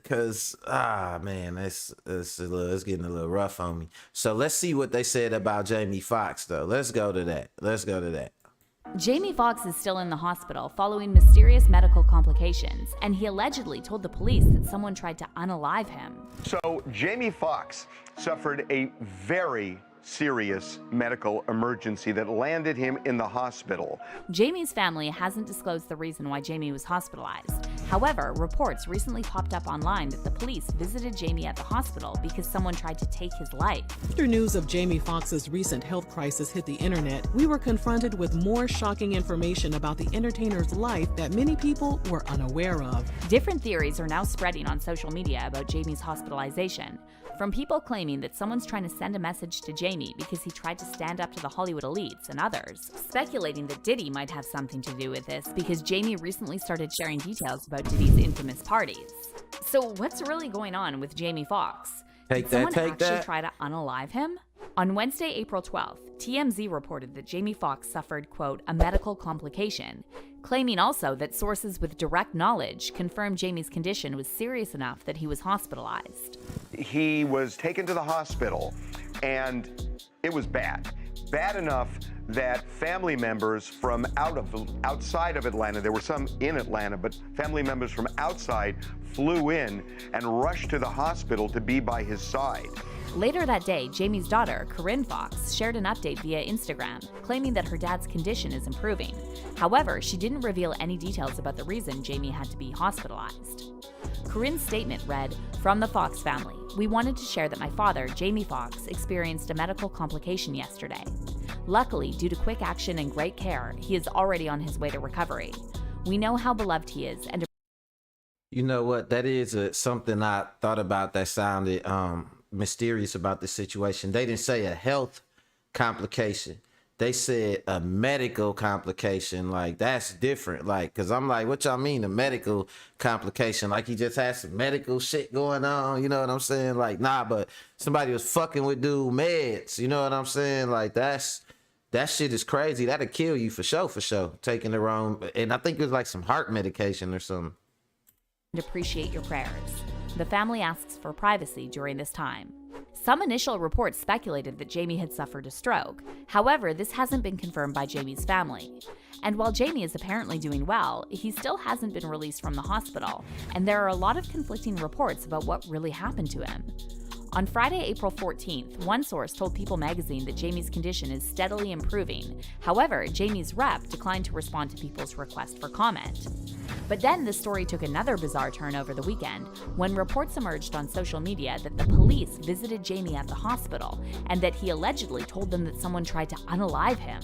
cause man, it's getting a little rough on me. So let's see what they said about Jamie Foxx, though. Let's go to that. Jamie Foxx is still in the hospital following mysterious medical complications, and he allegedly told the police that someone tried to unalive him. So Jamie Foxx suffered a very serious medical emergency that landed him in the hospital. Jamie's family hasn't disclosed the reason why Jamie was hospitalized. However, reports recently popped up online that the police visited Jamie at the hospital because someone tried to take his life. After news of Jamie Foxx's recent health crisis hit the internet, we were confronted with more shocking information about the entertainer's life that many people were unaware of. Different theories are now spreading on social media about Jamie's hospitalization. From people claiming that someone's trying to send a message to Jamie because he tried to stand up to the Hollywood elites, and others speculating that Diddy might have something to do with this because Jamie recently started sharing details about Diddy's infamous parties. So what's really going on with Jamie Foxx? Did someone actually try to unalive him? On Wednesday, April 12th, TMZ reported that Jamie Foxx suffered, quote, a medical complication, claiming also that sources with direct knowledge confirmed Jamie's condition was serious enough that he was hospitalized. He was taken to the hospital, and it was bad. Bad enough that family members from outside of Atlanta, there were some in Atlanta, but family members from outside flew in and rushed to the hospital to be by his side. Later that day, Jamie's daughter, Corinne Foxx, shared an update via Instagram, claiming that her dad's condition is improving. However, she didn't reveal any details about the reason Jamie had to be hospitalized. Corinne's statement read, "From the Foxx family, we wanted to share that my father, Jamie Foxx, experienced a medical complication yesterday. Luckily, due to quick action and great care, he is already on his way to recovery. We know how beloved he is, and You know what? That is something I thought about that sounded mysterious about this situation. They didn't say a health complication. They said a medical complication. Like, that's different. Like, cause I'm like, what y'all mean a medical complication? Like he just had some medical shit going on. You know what I'm saying? Like, nah, but somebody was fucking with dude meds. You know what I'm saying? Like that shit is crazy. That'll kill you for sure. Taking the wrong, and I think it was like some heart medication or something. Appreciate your prayers. The family asks for privacy during this time. Some initial reports speculated that Jamie had suffered a stroke. However, this hasn't been confirmed by Jamie's family. And while Jamie is apparently doing well, he still hasn't been released from the hospital, and there are a lot of conflicting reports about what really happened to him. On Friday, April 14th, one source told People magazine that Jamie's condition is steadily improving. However, Jamie's rep declined to respond to People's request for comment. But then the story took another bizarre turn over the weekend when reports emerged on social media that the police visited Jamie at the hospital and that he allegedly told them that someone tried to unalive him.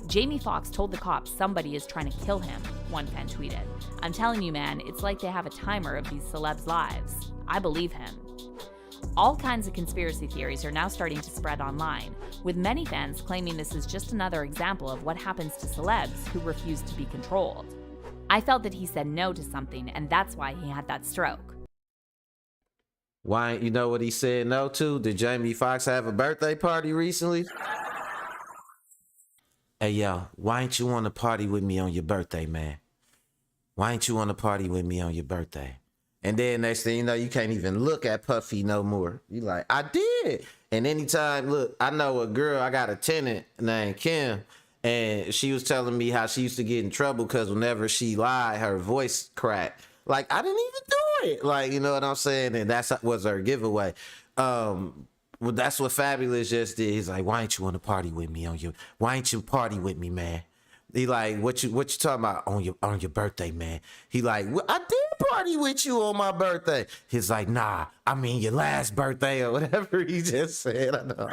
Jamie Foxx told the cops somebody is trying to kill him, one fan tweeted. I'm telling you, man, it's like they have a timer of these celebs' lives. I believe him. All kinds of conspiracy theories are now starting to spread online, with many fans claiming this is just another example of what happens to celebs who refuse to be controlled. I felt that he said no to something, and that's why he had that stroke. Why, you know what he said no to? Did Jamie Foxx have a birthday party recently? Hey, yo, why ain't you want to party with me on your birthday, man? Why ain't you want to party with me on your birthday? And then next thing you know, you can't even look at Puffy no more. You like, I did. And anytime, look, I know a girl, I got a tenant named Kim, And she was telling me how she used to get in trouble because whenever she lied, her voice cracked. Like, I didn't even do it. Like, you know what I'm saying? And that was her giveaway. Well, that's what Fabulous just did. He's like, why ain't you want to party with me why ain't you party with me, man? He like, what you talking about on your birthday, man? He like, well, I did party with you on my birthday. He's like, nah, I mean your last birthday or whatever he just said. I know.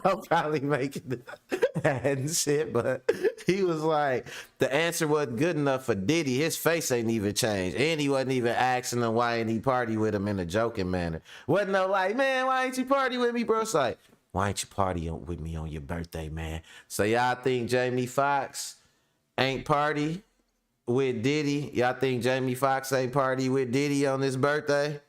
I'm probably making that and shit, but he was like, the answer wasn't good enough for Diddy. His face ain't even changed. And he wasn't even asking him why ain't he party with him in a joking manner. Wasn't no like, man, why ain't you party with me, bro? It's like, why ain't you party with me on your birthday, man? So y'all think Jamie Foxx ain't party with Diddy? Y'all think Jamie Foxx ain't party with Diddy on his birthday?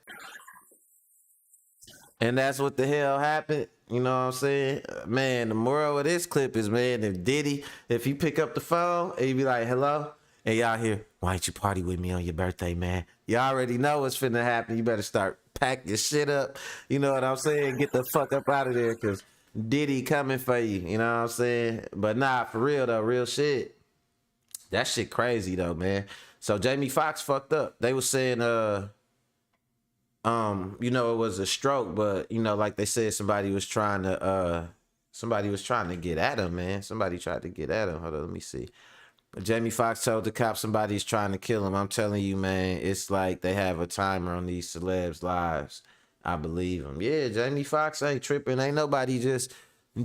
And that's what the hell happened? You know what I'm saying? Man, the moral of this clip is, man, if you pick up the phone and you be like, hello, and y'all hear, why ain't you party with me on your birthday, man? You already know what's finna happen. You better start packing your shit up. You know what I'm saying? Get the fuck up out of there, because Diddy coming for you. You know what I'm saying? But nah, for real though, real shit. That shit crazy though, man. So Jamie Foxx fucked up. They was saying, you know, it was a stroke, but you know, like they said, somebody was trying to get at him, man. Somebody tried to get at him. Hold on, let me see. Jamie Foxx told the cops somebody's trying to kill him. I'm telling you, man, it's like they have a timer on these celebs' lives. I believe him. Yeah, Jamie Foxx ain't tripping. Ain't nobody just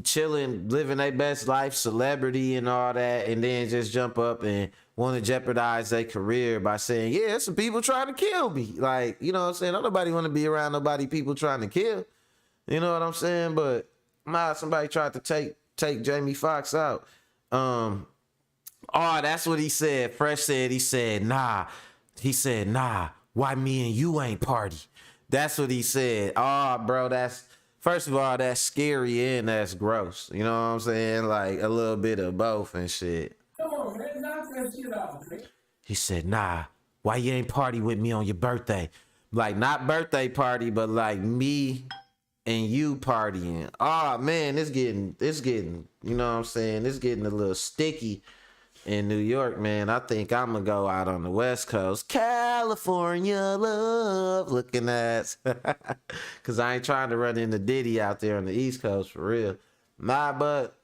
chilling, living their best life, celebrity and all that, and then just jump up and want to jeopardize their career by saying, yeah, some people trying to kill me. Like, you know what I'm saying? Don't nobody want to be around people trying to kill. You know what I'm saying? But nah, somebody tried to take Jamie Foxx out. Oh, that's what he said. Fresh said, he said, nah. He said, nah, why me and you ain't party? That's what he said. Oh, bro, first of all, that's scary and that's gross. You know what I'm saying? Like a little bit of both and shit. Come on, man, knock that shit off, man. He said, nah, why you ain't party with me on your birthday? Like, not birthday party, but like me and you partying. Oh, man, it's getting, you know what I'm saying? It's getting a little sticky in New York, man. I think I'm going to go out on the West Coast. California love, looking at. Because I ain't trying to run into Diddy out there on the East Coast, for real. Nah, but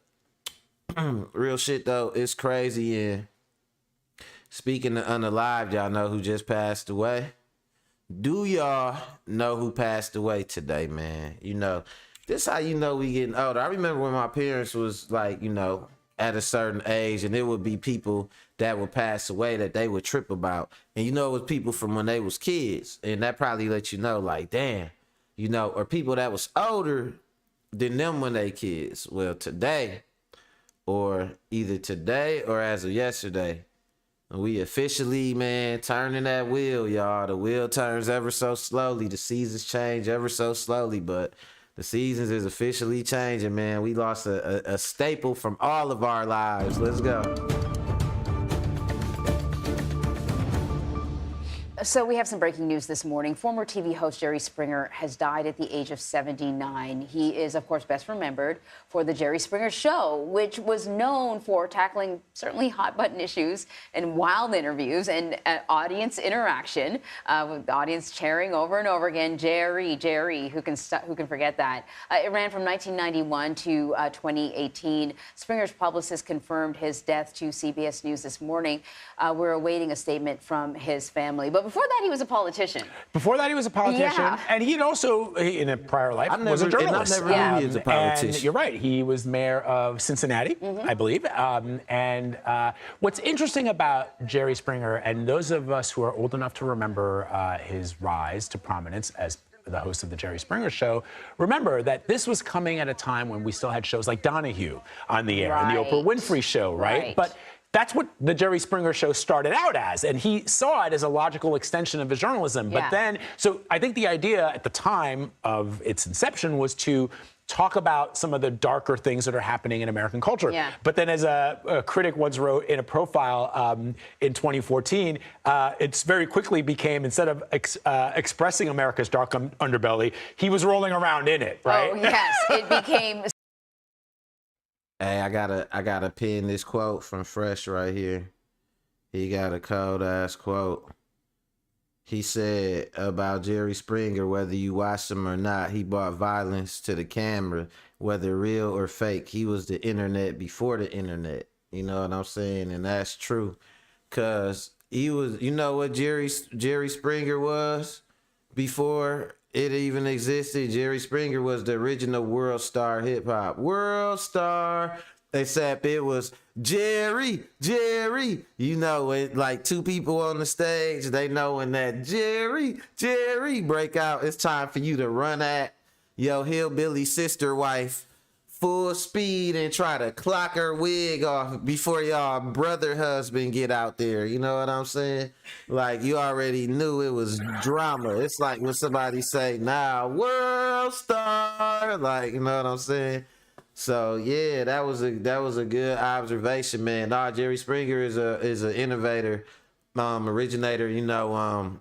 real shit, though, it's crazy. And speaking of Unalives, y'all know who just passed away? Do y'all know who passed away today, man? You know, this how you know we getting older. I remember when my parents was like, you know, at a certain age, and it would be people that would pass away that they would trip about. And you know, it was people from when they was kids. And that probably let you know, like, damn, you know, or people that was older than them when they kids. Well, today, or either today or as of yesterday, we officially, man, turning that wheel, y'all. The wheel turns ever so slowly. The seasons change ever so slowly, but the seasons is officially changing, man. We lost a staple from all of our lives. Let's go. So we have some breaking news this morning. Former TV host Jerry Springer has died at the age of 79. He is, of course, best remembered for The Jerry Springer Show, which was known for tackling certainly hot-button issues and wild interviews and audience interaction, with the audience cheering over and over again, Jerry, Jerry, who can forget that? It ran from 1991 to 2018. Springer's publicist confirmed his death to CBS News this morning. We're awaiting a statement from his family. But before that, he was a politician. Yeah. And he'd also, in a prior life, was a journalist. I never knew he was a politician. And you're right. He was mayor of Cincinnati, I believe. What's interesting about Jerry Springer, and those of us who are old enough to remember his rise to prominence as the host of the Jerry Springer Show, remember that this was coming at a time when we still had shows like Donahue on the air and the Oprah Winfrey Show, right? But that's what the Jerry Springer Show started out as, and he saw it as a logical extension of his journalism. But then, so I think the idea at the time of its inception was to talk about some of the darker things that are happening in American culture. But then, as a critic once wrote in a profile in 2014, it's very quickly became, instead of expressing America's dark underbelly, he was rolling around in it, right? Oh, yes. It became Hey, I gotta pin this quote from Fresh right here. He got a cold ass quote. He said about Jerry Springer, whether you watched him or not, he brought violence to the camera, whether real or fake. He was the internet before the internet. You know what I'm saying? And that's true. Cause he was, you know what Jerry Springer was before it even existed? Jerry Springer was the original world star hip hop. World star. Except it was Jerry. You know, it like two people on the stage, they know when that Jerry break out, it's time for you to run at yo hillbilly sister wife full speed and try to clock her wig off before y'all brother husband get out there. You know what I'm saying? Like you already knew it was drama. It's like when somebody say, "Now world star," like you know what I'm saying? So yeah, that was a good observation, man. Nah, Jerry Springer is an innovator, originator, you know,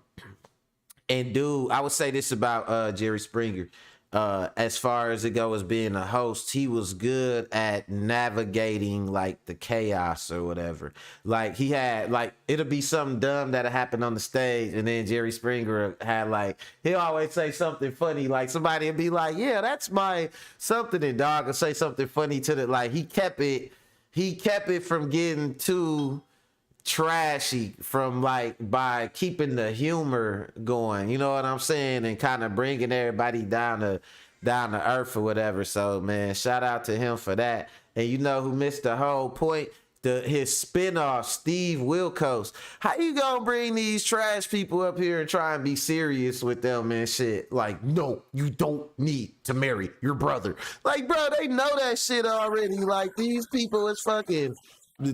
and dude, I would say this about Jerry Springer. As far as it goes being a host, he was good at navigating like the chaos or whatever. Like he had like it'll be something dumb that'll happen on the stage, and then Jerry Springer had like he'll always say something funny. Like somebody would be like, "Yeah, that's my something," and dog will say something funny to the like he kept it from getting too trashy from like by keeping the humor going, you know what I'm saying, and kind of bringing everybody down to earth or whatever. So man, shout out to him for that. And you know who missed the whole point? His spinoff, Steve Wilkos. How you gonna bring these trash people up here and try and be serious with them and shit? Like, no, you don't need to marry your brother. Like, bro, they know that shit already. Like, these people is fucking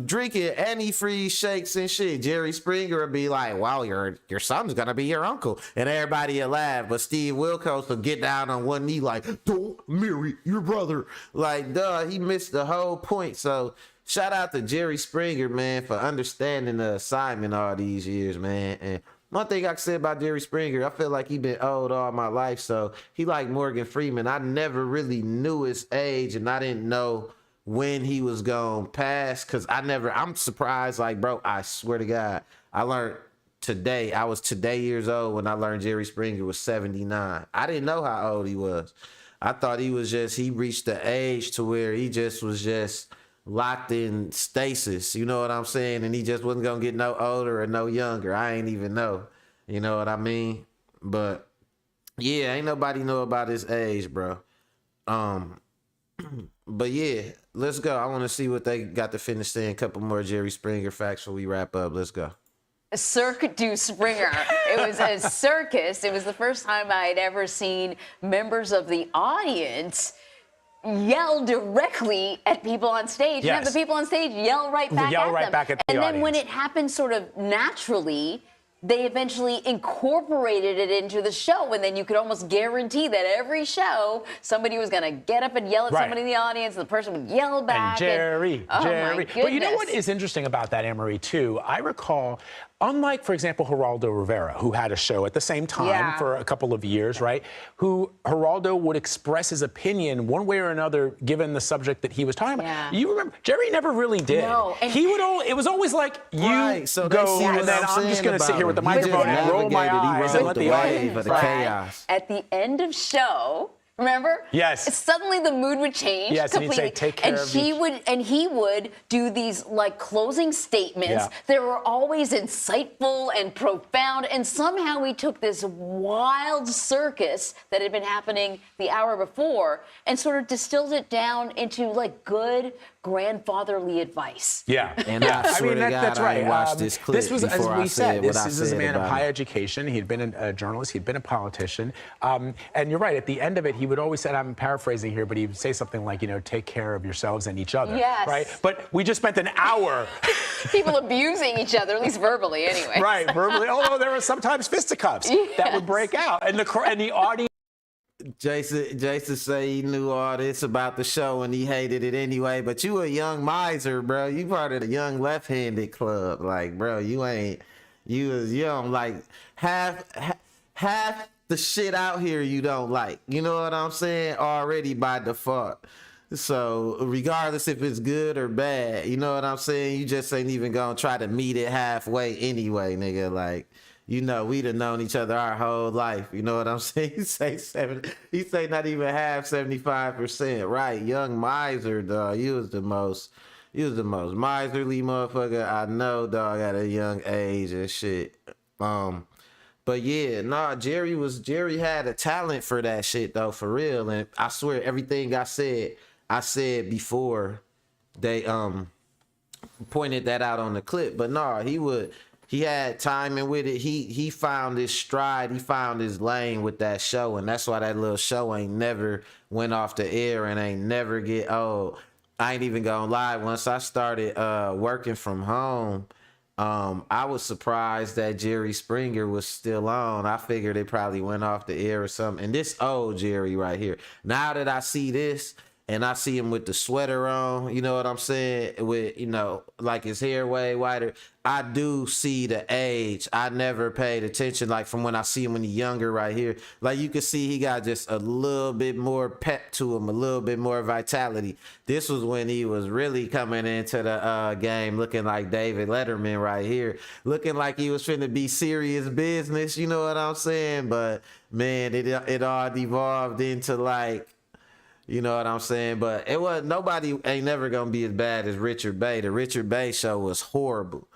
drinking antifreeze shakes and shit. Jerry Springer would be like, "Well, your son's gonna be your uncle," and everybody will laugh. But Steve Wilkos will get down on one knee like, "Don't marry your brother." Like, duh, he missed the whole point. So shout out to Jerry Springer, man, for understanding the assignment all these years, man. And one thing I can say about Jerry Springer, I feel like he been old all my life. So he like Morgan Freeman. I never really knew his age, and I didn't know when he was gonna pass, because I'm surprised, like, bro, I swear to God, I learned today, I was today years old when I learned Jerry Springer was 79. I didn't know how old he was. I thought he reached the age to where he was locked in stasis, you know what I'm saying? And he just wasn't gonna get no older or no younger. I ain't even know, you know what I mean? But yeah, ain't nobody know about his age, bro. But yeah, let's go. I want to see what they got to finish saying. A couple more Jerry Springer facts before we wrap up. Let's go. Cirque du Springer. It was a circus. It was the first time I had ever seen members of the audience yell directly at people on stage. Yes. And have the people on stage yell right back at them. Back at the and audience. then when it happened sort of naturally, they eventually incorporated it into the show, and then you could almost guarantee that every show somebody was going to get up and yell at somebody in the audience, and the person would yell back. And Jerry. My But you know what is interesting about that, Anne-Marie, too? I recall, unlike, for example, Geraldo Rivera, who had a show at the same time for a couple of years, right? Who Geraldo would express his opinion one way or another, given the subject that he was talking about. You remember, Jerry never really did. No, and he would it was always like, you so go, and then I'm just going to sit here with the microphone and roll my eyes and let the audience. Of the chaos. At the end of show, remember? Yes. Suddenly the mood would change completely. And he'd say, "Take care of he would do these like closing statements that were always insightful and profound. And somehow he took this wild circus that had been happening the hour before and sort of distilled it down into like good grandfatherly advice. Yeah. And I swear to God, that's right. I watched this clip This was, as before we I said, this is a man of about high it. education. He'd been a journalist. He'd been a politician. And you're right. At the end of it, he would always say, I'm paraphrasing here, but he would say something like, take care of yourselves and each other. Yes. Right? But we just spent an hour. People abusing each other, at least verbally anyway. Right, verbally. Although there were sometimes fisticuffs that would break out. And the audience. Jason say he knew all this about the show and he hated it anyway, but you a young miser, bro. You part of the young left-handed club. Like, bro, you don't like half the shit out here you don't like. You know what I'm saying? Already by default. So regardless if it's good or bad, you know what I'm saying? You just ain't even gonna try to meet it halfway anyway, nigga. Like, you know, we'd have known each other our whole life. You know what I'm saying? He say not even half, 75%. Right. Young miser, dog. You was the most miserly motherfucker I know, dog, at a young age and shit. But yeah, nah, Jerry had a talent for that shit though, for real. And I swear everything I said before they pointed that out on the clip. But nah, he had timing with it. He found his stride, he found his lane with that show, and that's why that little show ain't never went off the air and ain't never get old. I ain't even gonna lie, once I started working from home, I was surprised that Jerry Springer was still on. I figured it probably went off the air or something. And this old Jerry right here. Now that I see this and I see him with the sweater on, you know what I'm saying? With, you know, like his hair way whiter, I do see the age. I never paid attention, like from when I see him when he's younger right here. Like you can see he got just a little bit more pep to him, a little bit more vitality. This was when he was really coming into the game looking like David Letterman right here. Looking like he was finna be serious business, you know what I'm saying? But man, it all devolved into like, you know what I'm saying? But nobody ain't never gonna be as bad as Richard Bey. The Richard Bey show was horrible.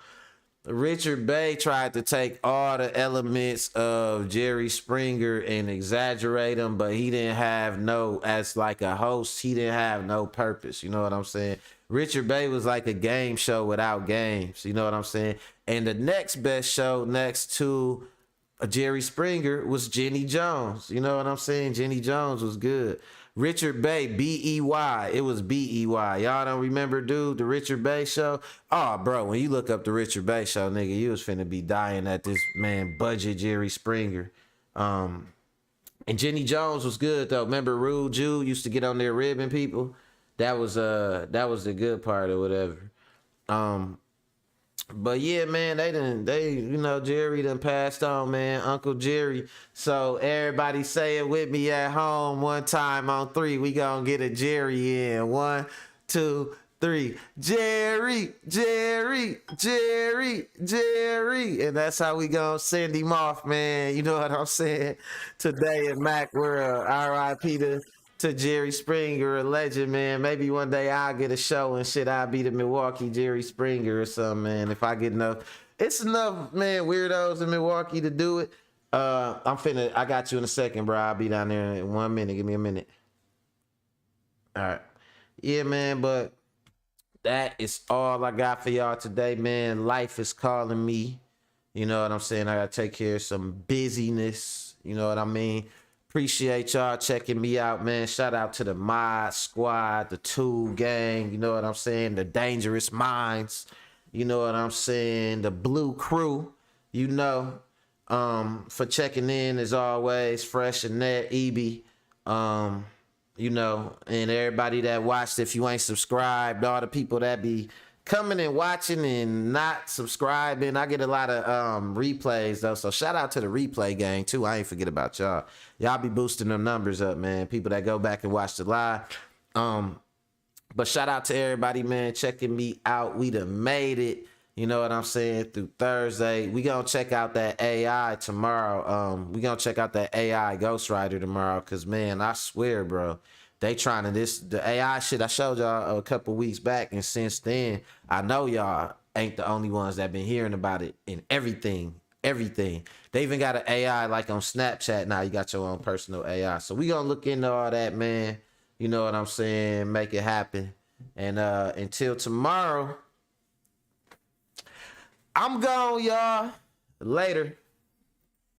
Richard Bey tried to take all the elements of Jerry Springer and exaggerate them, but he didn't have as like a host, he didn't have no purpose. You know what I'm saying? Richard Bey was like a game show without games. You know what I'm saying? And the next best show next to Jerry Springer was Jenny Jones. You know what I'm saying? Jenny Jones was good. Richard Bey, B-E-Y. It was B-E-Y. Y'all don't remember, dude, the Richard Bey show? Oh, bro, when you look up the Richard Bey show, nigga, you was finna be dying at this, man, budget Jerry Springer. And Jenny Jones was good, though. Remember Rude Jew used to get on there ribbing people? That was the good part or whatever. But yeah, man, you know, Jerry done passed on, man. Uncle Jerry. So everybody say it with me at home one time on 3. We gonna get a Jerry in. 1, 2, 3. Jerry, Jerry, Jerry, Jerry. And that's how we gonna send him off, man. You know what I'm saying? Today in Mac World, R.I.P. to Jerry Springer, a legend, man. Maybe one day I'll get a show and shit. I'll be the Milwaukee Jerry Springer or something, man. If I get enough, it's enough, man, weirdos in Milwaukee to do it. I got you in a second, bro. I'll be down there in 1 minute. Give me a minute. All right. Yeah, man, but that is all I got for y'all today, man. Life is calling me. You know what I'm saying? I gotta take care of some busyness. You know what I mean? Appreciate y'all checking me out, man. Shout out to the Mod Squad, the Tool Gang, you know what I'm saying? The Dangerous Minds, you know what I'm saying? The Blue Crew, you know, for checking in as always. Fresh and Net, EB, you know, and everybody that watched, if you ain't subscribed, all the people that be coming and watching and not subscribing. I get a lot of replays though, so shout out to the replay gang too. I ain't forget about y'all. Y'all be boosting them numbers up, man. People that go back and watch the live. But shout out to everybody, man, checking me out. We done made it. You know what I'm saying? Through Thursday. We gonna check out that AI tomorrow. We gonna check out that AI Ghostwriter tomorrow. Cause man, I swear, bro, they trying to the AI shit I showed y'all a couple weeks back, and since then, I know y'all ain't the only ones that been hearing about it and everything. They even got an AI like on Snapchat now. You got your own personal AI. So we gonna look into all that, man. You know what I'm saying? Make it happen. And until tomorrow, I'm gone, y'all. Later.